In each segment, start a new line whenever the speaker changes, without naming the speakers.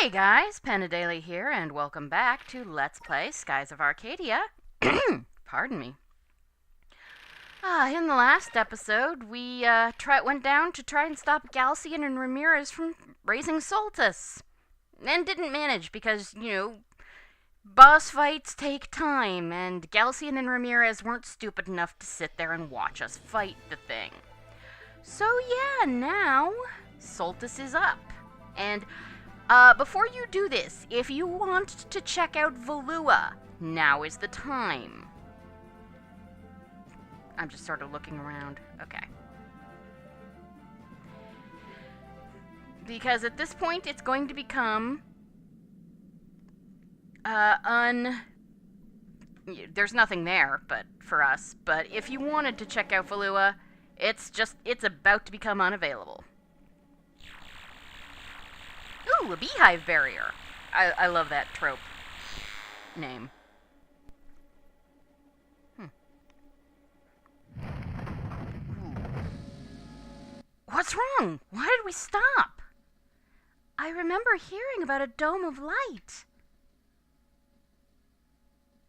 Hey guys, Penadale here, and welcome back to Let's Play Skies of Arcadia. Pardon me. In the last episode, we went down to try and stop Galcian and Ramirez from raising Soltis. And didn't manage because, boss fights take time, and Galcian and Ramirez weren't stupid enough to sit there and watch us fight the thing. So yeah, now Soltis is up. And before you do this, if you want to check out Valua, now is the time. I'm just sort of looking around. Okay. Because at this point, it's going to become there's nothing there but for us. But if you wanted to check out Valua, it's about to become unavailable. Ooh, a beehive barrier. I love that trope name. What's wrong? Why did we stop? I remember hearing about a dome of light.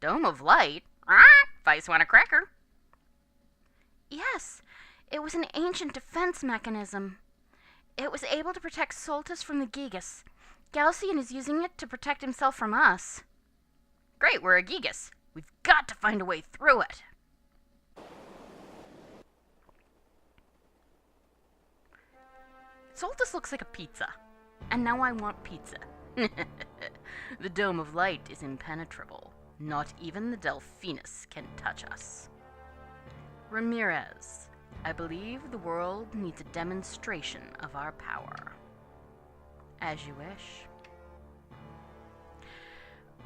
Dome of light? Vice want a cracker? Yes, it was an ancient defense mechanism. It was able to protect Soltis from the Gigas. Galcian is using it to protect himself from us. Great, we're a Gigas. We've got to find a way through it. Soltis looks like a pizza. And now I want pizza. The Dome of Light is impenetrable. Not even the Delphinus can touch us. Ramirez, I believe the world needs a demonstration of our power. As you wish.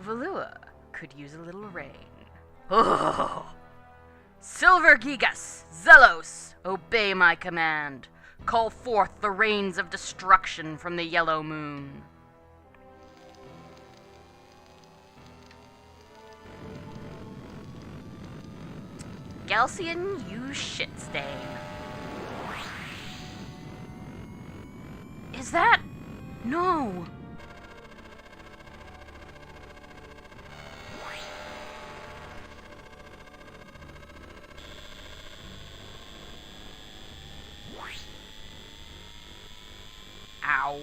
Valua could use a little rain. Oh! Silver Gigas, Zelos, obey my command. Call forth the rains of destruction from the yellow moon. Galcian, you shit stain. Is that? No. Ow.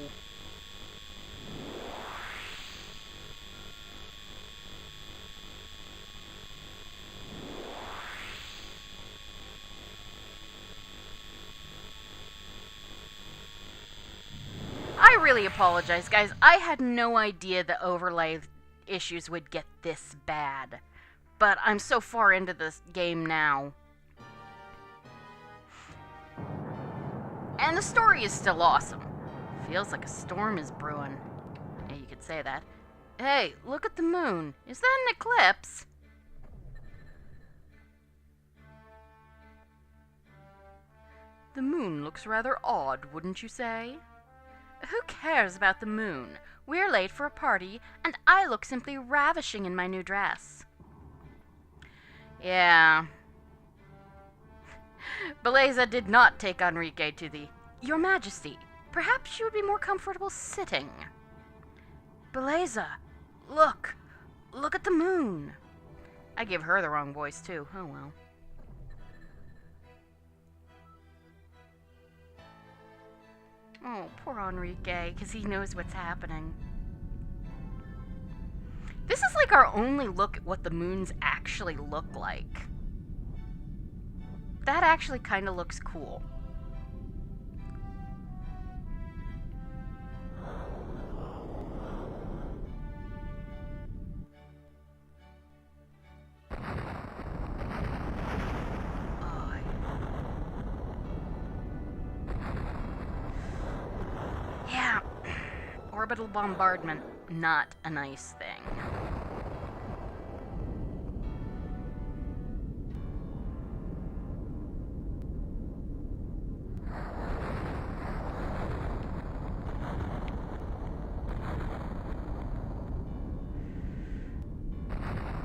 I really apologize, guys. I had no idea the overlay issues would get this bad. But I'm so far into this game now. And the story is still awesome. Feels like a storm is brewing. Yeah, you could say that. Hey, look at the moon. Is that an eclipse? The moon looks rather odd, wouldn't you say? Who cares about the moon? We're late for a party, and I look simply ravishing in my new dress. Yeah. Beleza did not take Enrique to the... Your Majesty, perhaps you would be more comfortable sitting. Beleza, look. Look at the moon. I gave her the wrong voice, too. Oh, well. Oh, poor Enrique, because he knows what's happening. This is like our only look at what the moons actually look like. That actually kind of looks cool. Yeah, orbital bombardment, not a nice thing.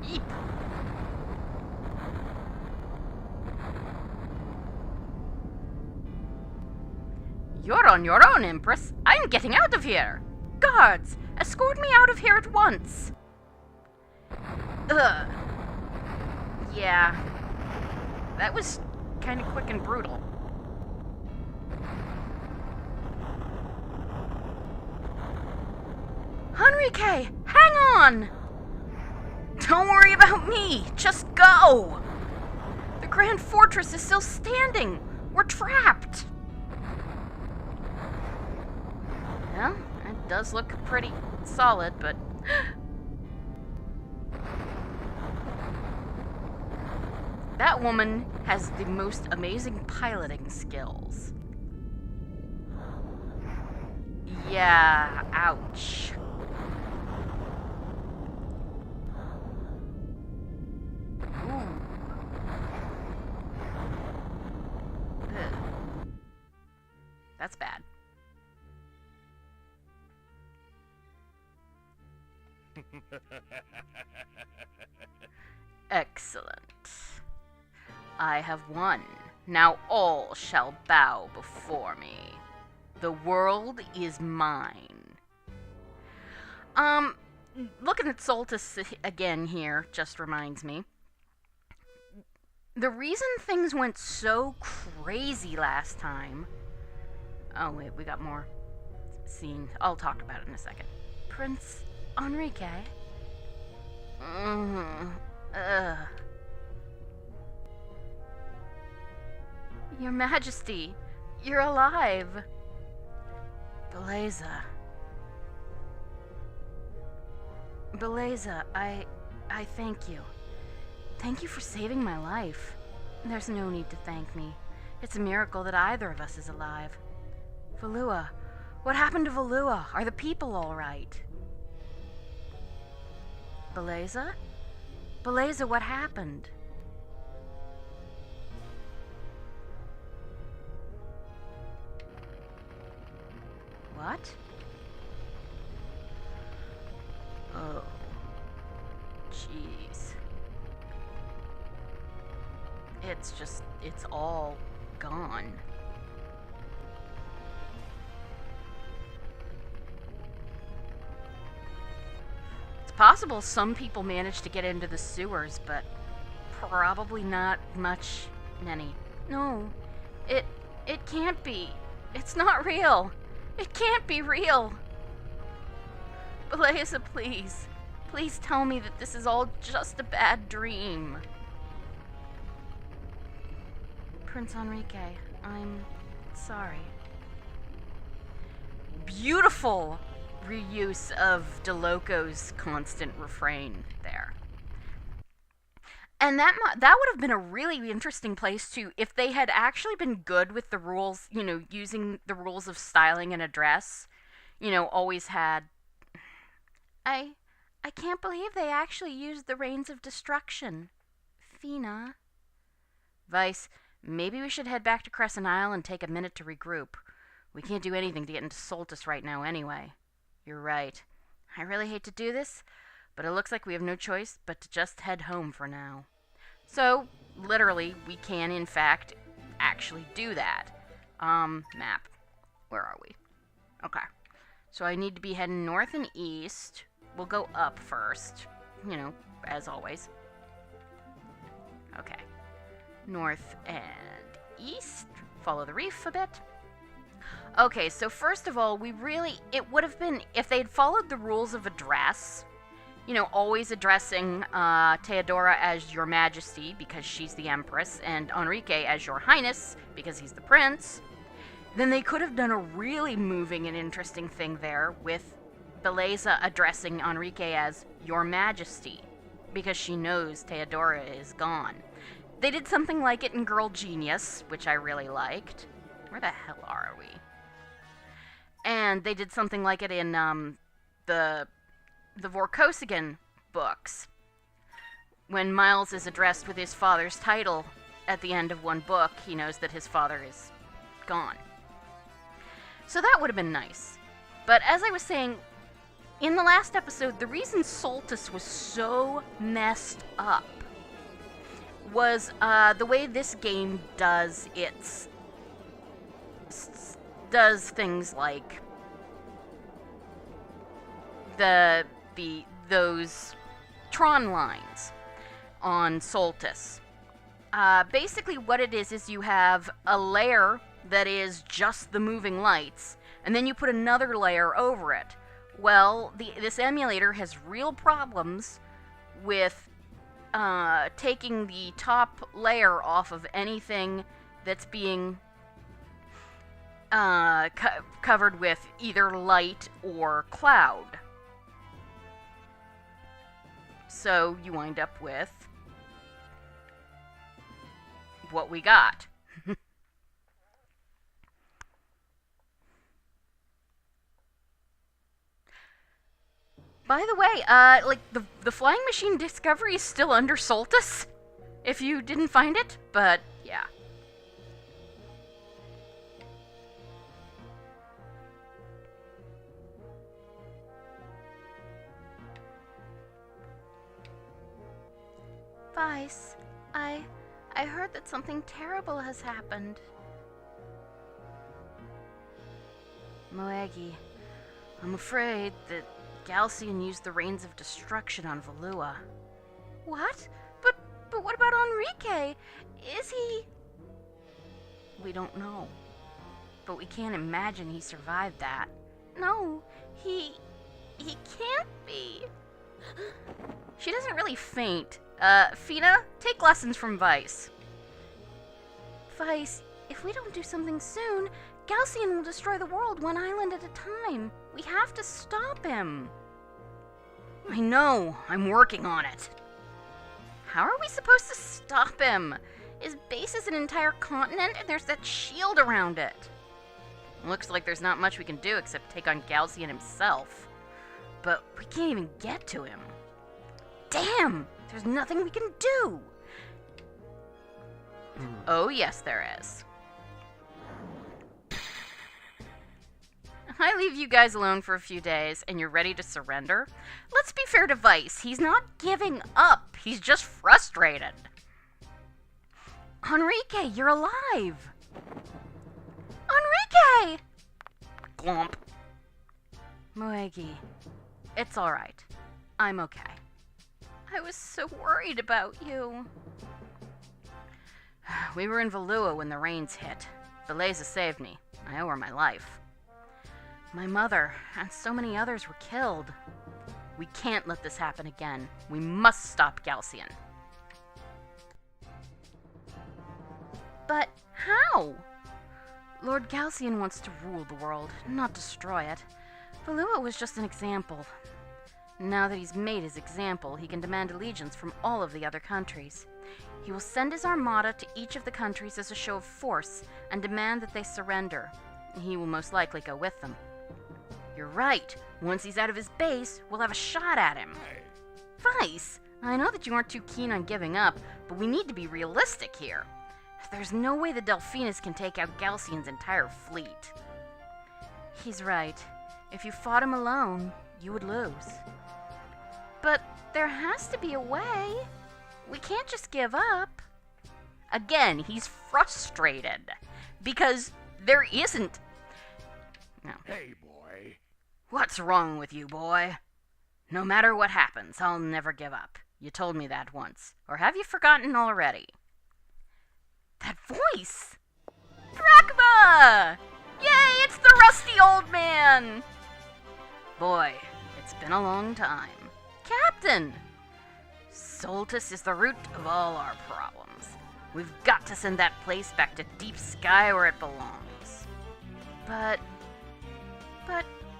Eep. You're on your own, Empress. I'm getting out of here. Guards! Escort me out of here at once! Ugh. Yeah. That was kind of quick and brutal. Enrique! Hang on! Don't worry about me! Just go! The Grand Fortress is still standing! We're trapped! Well, it does look pretty solid, but... That woman has the most amazing piloting skills. Yeah, ouch. Ooh. Ugh. That's bad. Excellent. I have won. Now all shall bow before me. The world is mine. Looking at Soltis again here just reminds me. The reason things went so crazy last time... Oh, wait, we got more scene. I'll talk about it in a second. Prince Enrique? Your Majesty, you're alive. Beleza, I thank you. Thank you for saving my life. There's no need to thank me. It's a miracle that either of us is alive. Valua, what happened to Valua? Are the people all right? Beleza? Beleza, what happened? What? Oh. Jeez. It's all gone. It's possible some people managed to get into the sewers, but probably not much many. No, it can't be. It's not real. It can't be real. Beleza, please. Please tell me that this is all just a bad dream. Prince Enrique, I'm sorry. Beautiful reuse of DeLoco's constant refrain there. And that would have been a really interesting place to, if they had actually been good with the rules, you know, using the rules of styling and address, you know, always had... I can't believe they actually used the Rains of Destruction. Fina. Vice, maybe we should head back to Crescent Isle and take a minute to regroup. We can't do anything to get into Soltis right now anyway. You're right. I really hate to do this, but it looks like we have no choice but to just head home for now. So, literally, we can, in fact, actually do that. Map. Where are we? Okay. So I need to be heading north and east. We'll go up first, you know, as always. Okay. North and east. Follow the reef a bit. Okay, so first of all, it would have been, if they'd followed the rules of address, you know, always addressing Theodora as Your Majesty, because she's the Empress, and Enrique as Your Highness, because he's the Prince, then they could have done a really moving and interesting thing there with Beleza addressing Enrique as Your Majesty, because she knows Theodora is gone. They did something like it in Girl Genius, which I really liked. Where the hell are we? And they did something like it in the Vorkosigan books. When Miles is addressed with his father's title at the end of one book, he knows that his father is gone. So that would have been nice. But as I was saying, in the last episode, the reason Soltis was so messed up was the way this game does does things like those Tron lines on Soltis. Basically what it is you have a layer that is just the moving lights, and then you put another layer over it. Well, this emulator has real problems with taking the top layer off of anything that's being covered with either light or cloud. So you wind up with what we got. By the way, like, the flying machine Discovery is still under Soltis, if you didn't find it, but yeah. Vice, I heard that something terrible has happened. Moegi, I'm afraid that Galcian used the Rains of Destruction on Valua. What? But what about Enrique? Is he... We don't know. But we can't imagine he survived that. No, he can't be. She doesn't really faint. Fina, take lessons from Vice. Vice, if we don't do something soon, Galcian will destroy the world one island at a time. We have to stop him. I know. I'm working on it. How are we supposed to stop him? His base is an entire continent, and there's that shield around it. Looks like there's not much we can do except take on Galcian himself. But we can't even get to him. Damn! There's nothing we can do! Oh, yes, there is. I leave you guys alone for a few days, and you're ready to surrender? Let's be fair to Vice. He's not giving up. He's just frustrated. Enrique, you're alive! Enrique! Glomp. Moegi, it's alright. I'm okay. I was so worried about you. We were in Valua when the rains hit. Beleza saved me. I owe her my life. My mother and so many others were killed. We can't let this happen again. We must stop Galcian. But how? Lord Galcian wants to rule the world, not destroy it. Valua was just an example. Now that he's made his example, he can demand allegiance from all of the other countries. He will send his armada to each of the countries as a show of force and demand that they surrender. He will most likely go with them. You're right. Once he's out of his base, we'll have a shot at him. Vice, I know that you aren't too keen on giving up, but we need to be realistic here. There's no way the Delphinus can take out Galcian's entire fleet. He's right. If you fought him alone, you would lose. But there has to be a way. We can't just give up. Again, he's frustrated because there isn't. No.
Hey, boy.
What's wrong with you, boy? No matter what happens, I'll never give up. You told me that once. Or have you forgotten already? That voice! Drachma! Yay, it's the rusty old man! Boy, it's been a long time. Captain! Soltis is the root of all our problems. We've got to send that place back to deep sky where it belongs. But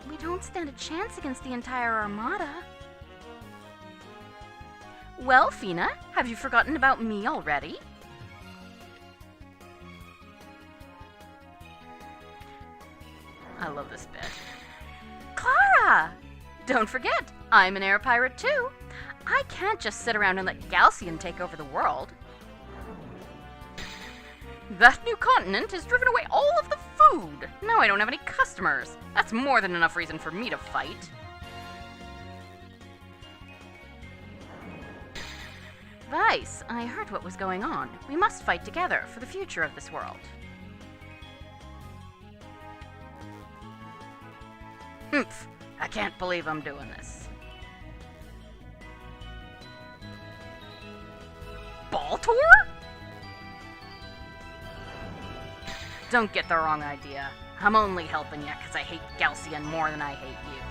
we don't stand a chance against the entire armada. Well, Fina, have you forgotten about me already? I love this bit. Clara! Don't forget, I'm an air pirate too. I can't just sit around and let Galcian take over the world. That new continent has driven away all of the food. Now I don't have any customers. That's more than enough reason for me to fight. Vice, I heard what was going on. We must fight together for the future of this world. I can't believe I'm doing this. Ball tour? Don't get the wrong idea. I'm only helping you because I hate Galcian more than I hate you.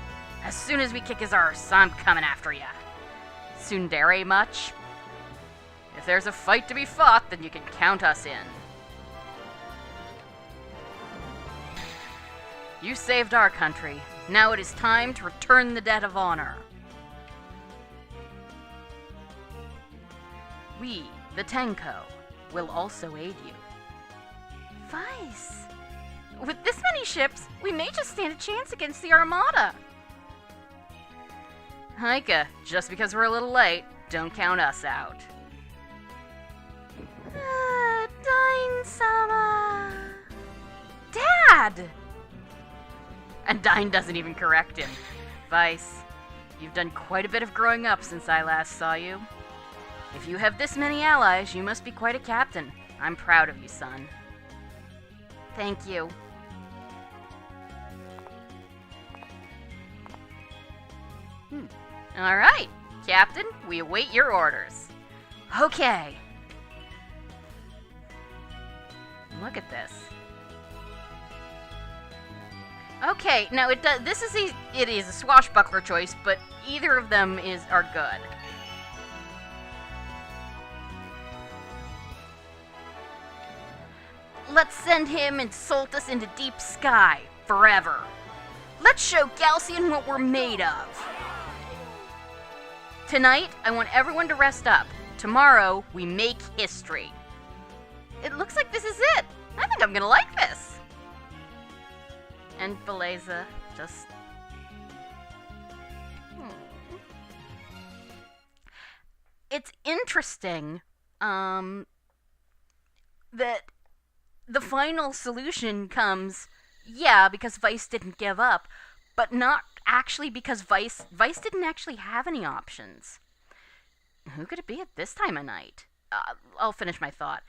As soon as we kick his arse, I'm coming after ya. Tsundere much? If there's a fight to be fought, then you can count us in. You saved our country. Now it is time to return the debt of honor. We, the Tenko, will also aid you. Vice. With this many ships, we may just stand a chance against the Armada. Heike, just because we're a little late, don't count us out. Dine-sama. Dad! And Dine doesn't even correct him. Vice, you've done quite a bit of growing up since I last saw you. If you have this many allies, you must be quite a captain. I'm proud of you, son. Thank you. All right, Captain, we await your orders. Okay. Look at this. Okay, now it is a swashbuckler choice, but either of them are good. Let's send him and Soltis into deep sky forever. Let's show Galcian what we're made of. Tonight, I want everyone to rest up. Tomorrow, we make history. It looks like this is it. I think I'm gonna like this. And Beleza just... It's interesting, that the final solution comes, yeah, because Vice didn't give up, but not actually because Vice didn't actually have any options. Who could it be at this time of night? I'll finish my thought.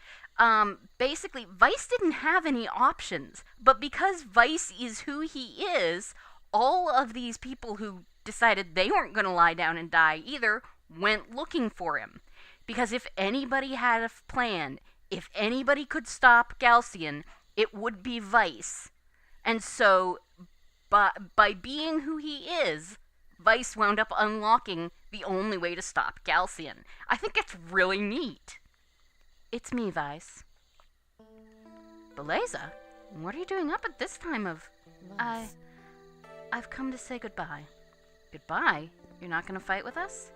Basically, Vice didn't have any options, but because Vice is who he is, all of these people who decided they weren't going to lie down and die either went looking for him. Because if anybody had a plan, if anybody could stop Galcian, it would be Vice. And so, by being who he is, Vice wound up unlocking the only way to stop Galcian. I think it's really neat. It's me, Vice. Beleza, what are you doing up at this time of... I've come to say goodbye. Goodbye? You're not going to fight with us?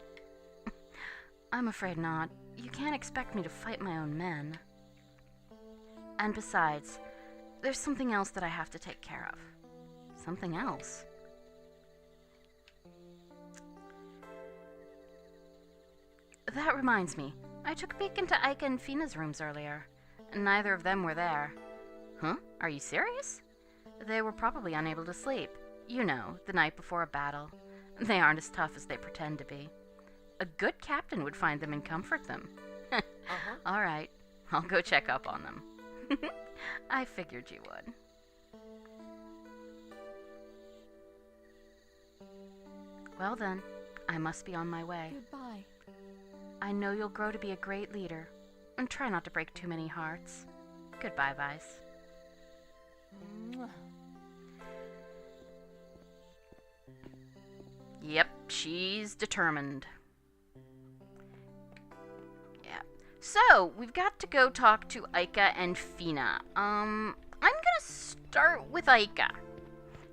I'm afraid not. You can't expect me to fight my own men. And besides, there's something else that I have to take care of. Something else? That reminds me. I took a peek into Ika and Fina's rooms earlier. Neither of them were there. Huh? Are you serious? They were probably unable to sleep. You know, the night before a battle. They aren't as tough as they pretend to be. A good captain would find them and comfort them. All right, I'll go check up on them. I figured you would. Well then, I must be on my way.
Goodbye.
I know you'll grow to be a great leader, and try not to break too many hearts. Goodbye, Vice.
Mwah.
Yep, she's determined. Yeah. So, we've got to go talk to Ika and Fina. I'm gonna start with Ika.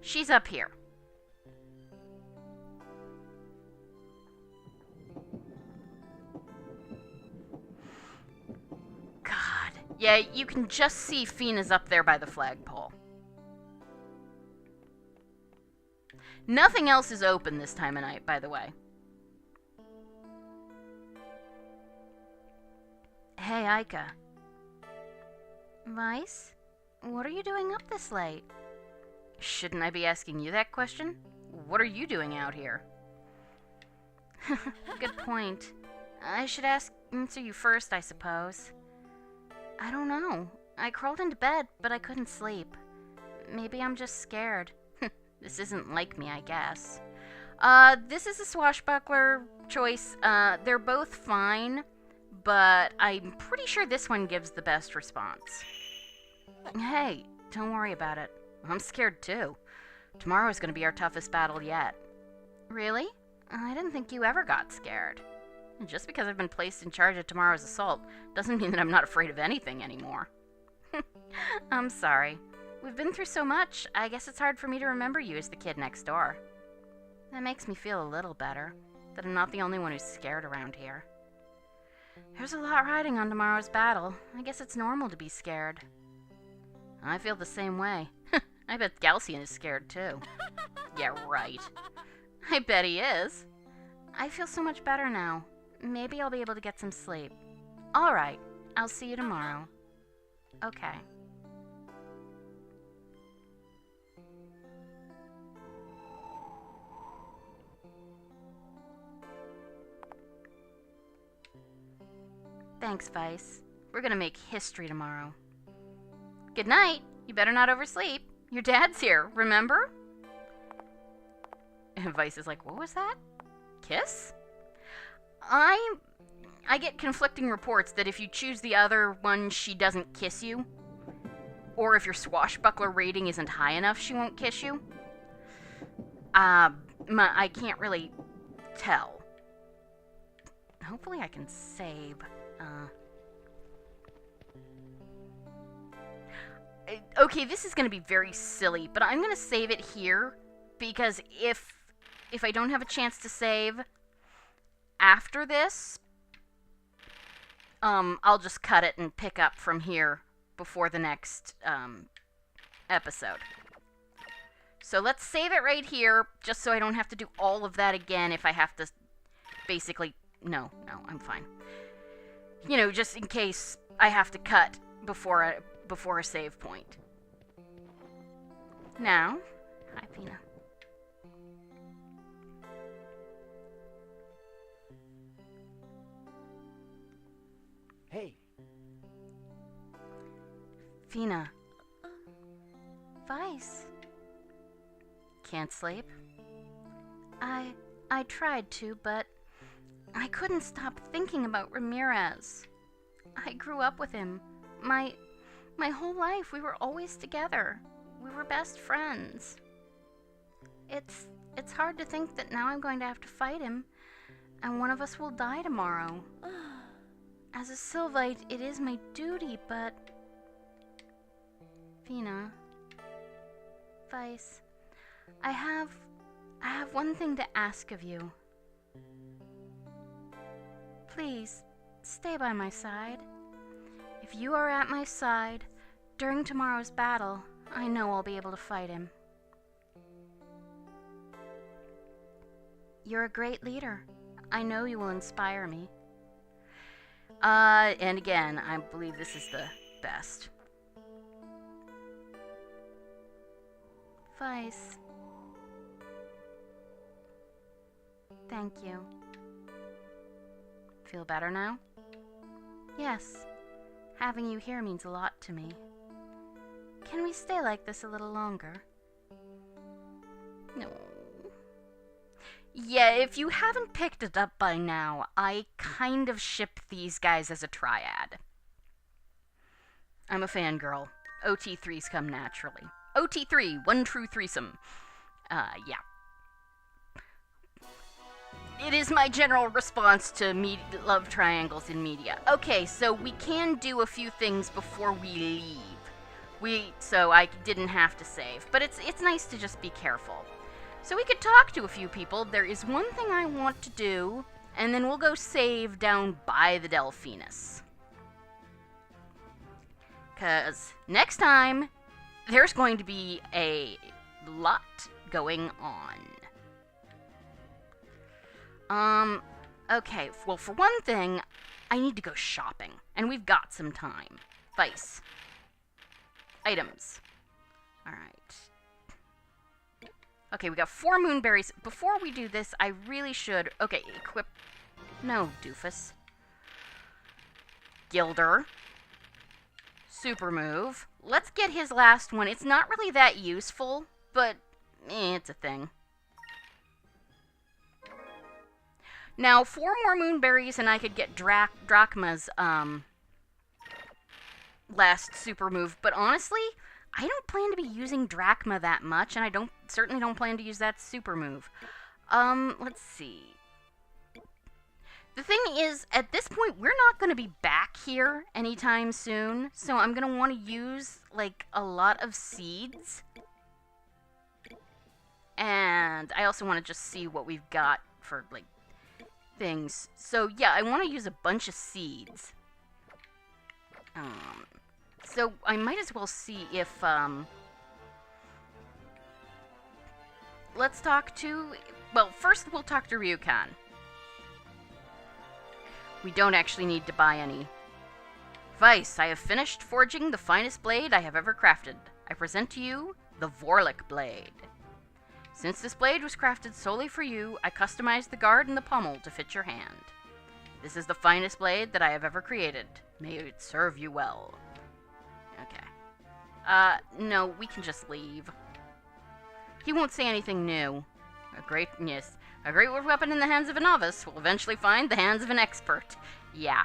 She's up here. God. Yeah, you can just see Fina's up there by the flagpole. Nothing else is open this time of night, by the way. Hey, Ika. Vice? What are you doing up this late? Shouldn't I be asking you that question? What are you doing out here? Good point. I should answer you first, I suppose. I don't know. I crawled into bed, but I couldn't sleep. Maybe I'm just scared. This isn't like me, I guess. This is a swashbuckler choice. They're both fine, but I'm pretty sure this one gives the best response. Hey, don't worry about it. I'm scared too. Tomorrow is going to be our toughest battle yet. Really? I didn't think you ever got scared. Just because I've been placed in charge of tomorrow's assault doesn't mean that I'm not afraid of anything anymore. I'm sorry. We've been through so much, I guess it's hard for me to remember you as the kid next door. That makes me feel a little better, that I'm not the only one who's scared around here. There's a lot riding on tomorrow's battle. I guess it's normal to be scared. I feel the same way. I bet Galcian is scared too. Yeah, right. I bet he is. I feel so much better now. Maybe I'll be able to get some sleep. Alright, I'll see you tomorrow. Okay. Thanks, Vice. We're gonna make history tomorrow. Good night. You better not oversleep. Your dad's here, remember? And Vice is like, what was that? Kiss? I get conflicting reports that if you choose the other one, she doesn't kiss you. Or if your swashbuckler rating isn't high enough, she won't kiss you. I can't really tell. Hopefully I can save. Okay, this is going to be very silly, but I'm going to save it here, because if I don't have a chance to save after this, I'll just cut it and pick up from here before the next episode. So let's save it right here, just so I don't have to do all of that again if I have to basically... No, I'm fine. You know, just in case I have to cut before a save point. Now, hi, Pina.
Hey.
Fina. Vice. Can't sleep? I tried to, but I couldn't stop thinking about Ramirez. I grew up with him. My whole life, we were always together. We were best friends. It's hard to think that now I'm going to have to fight him, and one of us will die tomorrow. As a Sylvite, it is my duty, but... Fina. Vice. I have one thing to ask of you. Please, stay by my side. If you are at my side, during tomorrow's battle, I know I'll be able to fight him. You're a great leader. I know you will inspire me. And again, I believe this is the best. Vice. Thank you. Feel better now? Yes. Having you here means a lot to me. Can we stay like this a little longer? No. Yeah, if you haven't picked it up by now, I kind of ship these guys as a triad. I'm a fangirl. OT3s come naturally. OT3, one true threesome. Yeah. It is my general response to love triangles in media. Okay, so we can do a few things before we leave. So I didn't have to save, but it's nice to just be careful. So we could talk to a few people. There is one thing I want to do, and then we'll go save down by the Delphinus. 'Cause next time, there's going to be a lot going on. Okay, well, for one thing, I need to go shopping, and we've got some time. Vice. Items. Alright. Okay, we got 4 moonberries. Before we do this, I really should... Okay, equip... No, doofus. Gilder. Super move. Let's get his last one. It's not really that useful, but it's a thing. Now, 4 more moonberries and I could get Drachma's, last super move, but honestly, I don't plan to be using Drachma that much, and I certainly don't plan to use that super move. Let's see. The thing is, at this point, we're not going to be back here anytime soon, so I'm going to want to use, like, a lot of seeds. And I also want to just see what we've got for, like, things. So, yeah, I want to use a bunch of seeds. So I might as well see if, let's talk to, well, first we'll talk to Ryukan. We don't actually need to buy any. Vice, I have finished forging the finest blade I have ever crafted. I present to you the Vorlik blade. Since this blade was crafted solely for you, I customized the guard and the pommel to fit your hand. This is the finest blade that I have ever created. May it serve you well. Okay. No, we can just leave. He won't say anything new. A great weapon in the hands of a novice will eventually find the hands of an expert. Yeah.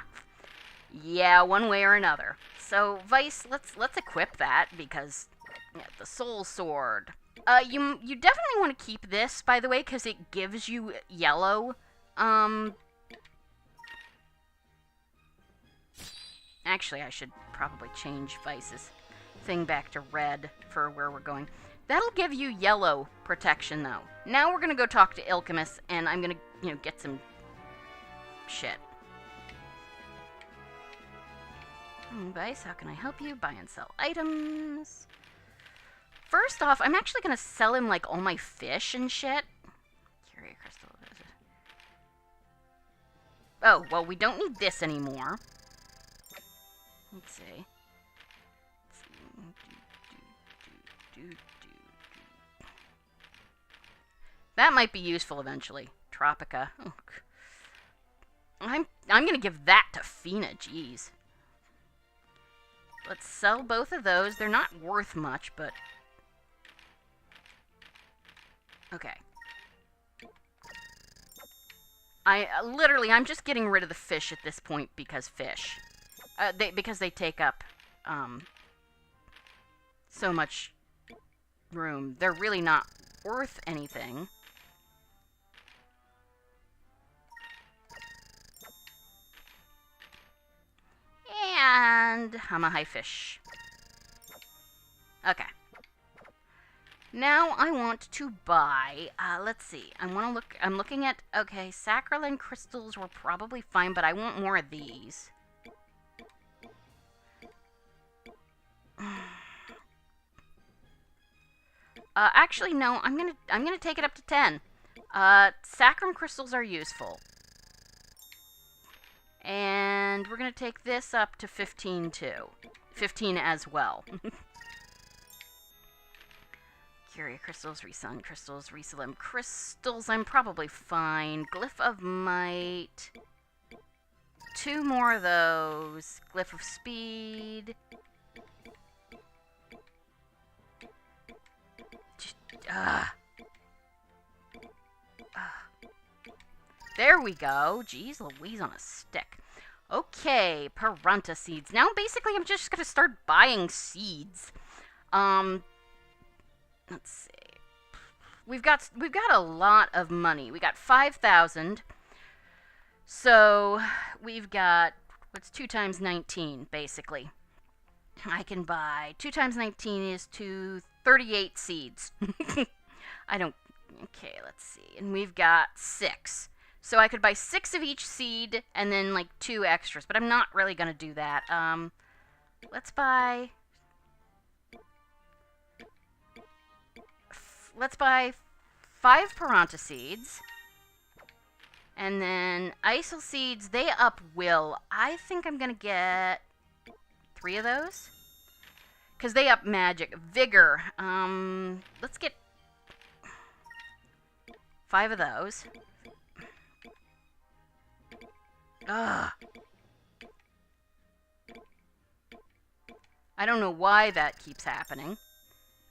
Yeah, one way or another. So, Vice, let's equip that, because, yeah, the soul sword. You definitely want to keep this, by the way, because it gives you yellow. Actually, I should probably change Vice's thing back to red for where we're going. That'll give you yellow protection, though. Now we're gonna go talk to Ilkamus, and I'm gonna, get some shit. Vice, how can I help you? Buy and sell items. First off, I'm actually gonna sell him, like, all my fish and shit. Curia crystal. Oh, well, we don't need this anymore. Let's see. That might be useful eventually. Tropica. Oh, I'm gonna give that to Fina, jeez. Let's sell both of those. They're not worth much, but... Okay. I'm just getting rid of the fish at this point because fish. Because they take up, so much room. They're really not worth anything. And Hamahai fish. Okay. Now I want to buy, let's see. I'm looking at, okay, Saccharin crystals were probably fine, but I want more of these. Actually, no, I'm gonna take it up to 10. Saccharin crystals are useful. And we're gonna take this up to 15 too. 15 as well. Curia crystals, Resun crystals, Resalim crystals, I'm probably fine. Glyph of Might. 2 more of those. Glyph of Speed. There we go. Jeez Louise on a stick. Okay, Paranta seeds. Now basically I'm just gonna start buying seeds. Let's see. We've got a lot of money. We got 5,000. So we've got, what's 2 times 19 basically? I can buy 2 times 19 is 38 seeds. Okay, let's see. And we've got 6. So I could buy 6 of each seed and then like 2 extras, but I'm not really gonna do that. Let's buy 5 Paranta seeds. And then Isel seeds, they up will. I think I'm gonna get 3 of those. Because they up magic. Vigor. Let's get 5 of those. Ugh. I don't know why that keeps happening.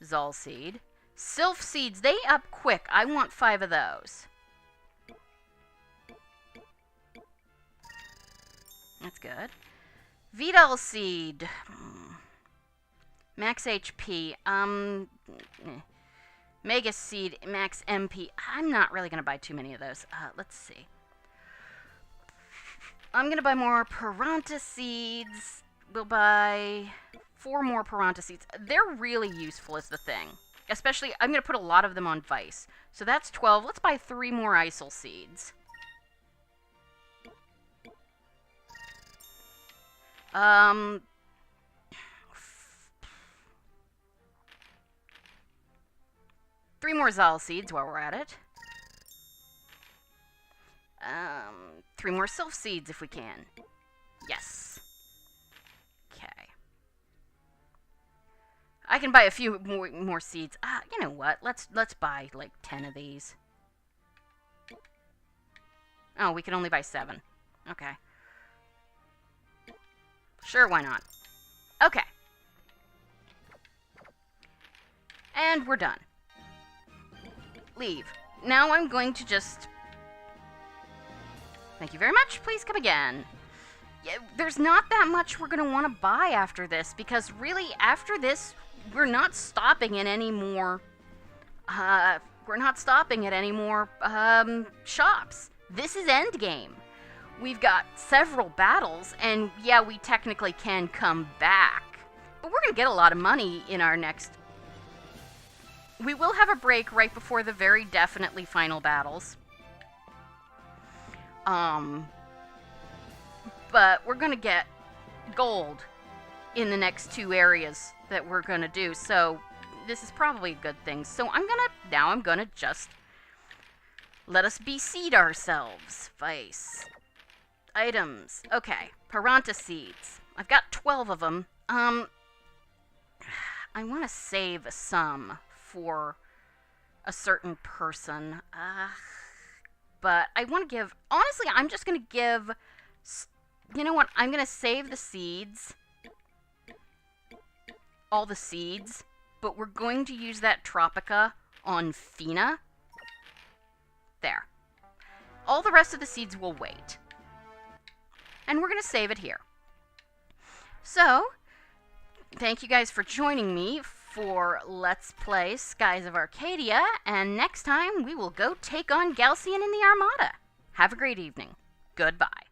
Zol seed. Sylph seeds, they up quick. I want 5 of those. good. Vidal seed. Max HP. Mega seed, max MP. I'm not really going to buy too many of those. Let's see. I'm going to buy more Piranha seeds. We'll buy 4 more Piranha seeds. They're really useful is the thing. Especially, I'm going to put a lot of them on Vice. So that's 12. Let's buy 3 more Isol seeds. Three more Zal seeds while we're at it. 3 more Sylph seeds if we can. Yes. Okay. I can buy a few more seeds. You know what? Let's buy like 10 of these. Oh, we can only buy 7. Okay. Sure, why not? Okay. And we're done. Leave. Now I'm going to just... Thank you very much. Please come again. Yeah, there's not that much we're going to want to buy after this, because really, after this, we're not stopping at any more... we're not stopping at any more, shops. This is endgame. We've got several battles, and yeah, we technically can come back. But we're going to get a lot of money in our next... We will have a break right before the very definitely final battles. But we're going to get gold in the next 2 areas that we're going to do. So this is probably a good thing. So I'm going to just let us beseed ourselves. Vice. Items. Okay. Piranha seeds. I've got 12 of them. I want to save some for a certain person. But I want to give... Honestly, I'm just going to give... You know what? I'm going to save the seeds. All the seeds. But we're going to use that Tropica on Fina. There. All the rest of the seeds will wait. And we're going to save it here. So, thank you guys for joining me for Let's Play Skies of Arcadia, and next time we will go take on Galcian in the Armada. Have a great evening. Goodbye.